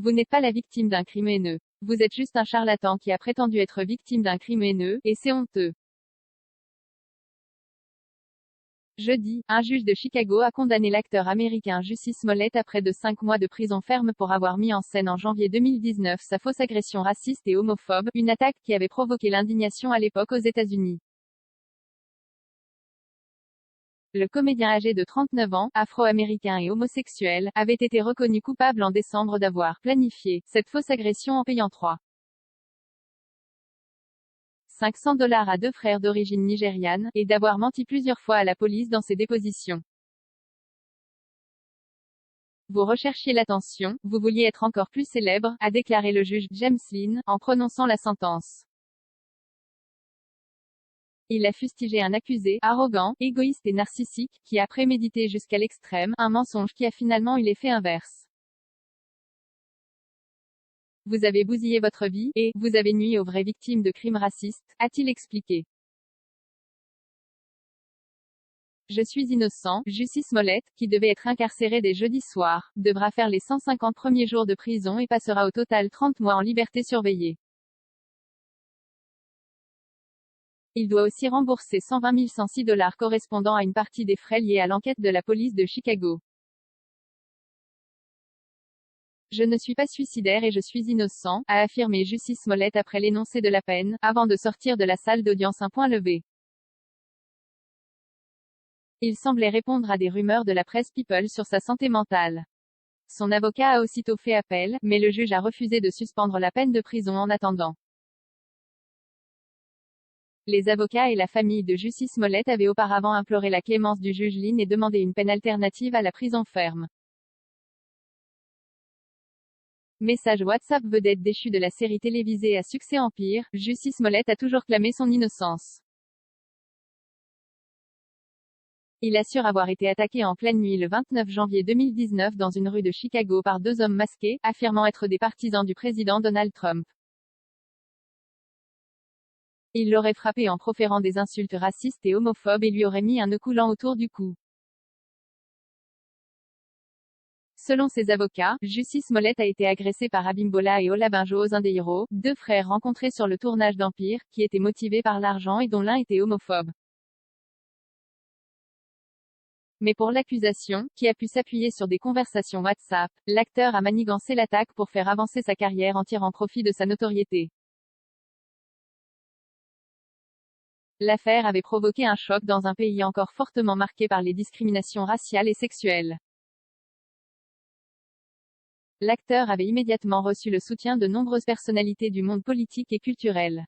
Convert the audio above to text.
Vous n'êtes pas la victime d'un crime haineux. Vous êtes juste un charlatan qui a prétendu être victime d'un crime haineux, et c'est honteux. Jeudi, un juge de Chicago a condamné l'acteur américain Jussie Smollett à près de 5 mois de prison ferme pour avoir mis en scène en janvier 2019 sa fausse agression raciste et homophobe, une attaque qui avait provoqué l'indignation à l'époque aux États-Unis. Le comédien âgé de 39 ans, afro-américain et homosexuel, avait été reconnu coupable en décembre d'avoir planifié cette fausse agression en payant 500 $ à deux frères d'origine nigériane, et d'avoir menti plusieurs fois à la police dans ses dépositions. Vous recherchiez l'attention, vous vouliez être encore plus célèbre, a déclaré le juge James Lynn, en prononçant la sentence. Il a fustigé un accusé, arrogant, égoïste et narcissique, qui a prémédité jusqu'à l'extrême, un mensonge qui a finalement eu l'effet inverse. Vous avez bousillé votre vie, et vous avez nui aux vraies victimes de crimes racistes, a-t-il expliqué. Je suis innocent. Jussie Smollett, qui devait être incarcéré dès jeudi soir, devra faire les 150 premiers jours de prison et passera au total 30 mois en liberté surveillée. Il doit aussi rembourser 120 106 $ correspondant à une partie des frais liés à l'enquête de la police de Chicago. Je ne suis pas suicidaire et je suis innocent, a affirmé Jussie Smollett après l'énoncé de la peine, avant de sortir de la salle d'audience un point levé. Il semblait répondre à des rumeurs de la presse People sur sa santé mentale. Son avocat a aussitôt fait appel, mais le juge a refusé de suspendre la peine de prison en attendant. Les avocats et la famille de Jussie Smollett avaient auparavant imploré la clémence du juge Lynn et demandé une peine alternative à la prison ferme. Message WhatsApp vedette déchue de la série télévisée à succès Empire, Jussie Smollett a toujours clamé son innocence. Il assure avoir été attaqué en pleine nuit le 29 janvier 2019 dans une rue de Chicago par deux hommes masqués, affirmant être des partisans du président Donald Trump. Il l'aurait frappé en proférant des insultes racistes et homophobes et lui aurait mis un nœud coulant autour du cou. Selon ses avocats, Jussie Smollett a été agressé par Abimbola et Olabanjo Ozendeiro, deux frères rencontrés sur le tournage d'Empire, qui étaient motivés par l'argent et dont l'un était homophobe. Mais pour l'accusation, qui a pu s'appuyer sur des conversations WhatsApp, l'acteur a manigancé l'attaque pour faire avancer sa carrière en tirant profit de sa notoriété. L'affaire avait provoqué un choc dans un pays encore fortement marqué par les discriminations raciales et sexuelles. L'acteur avait immédiatement reçu le soutien de nombreuses personnalités du monde politique et culturel.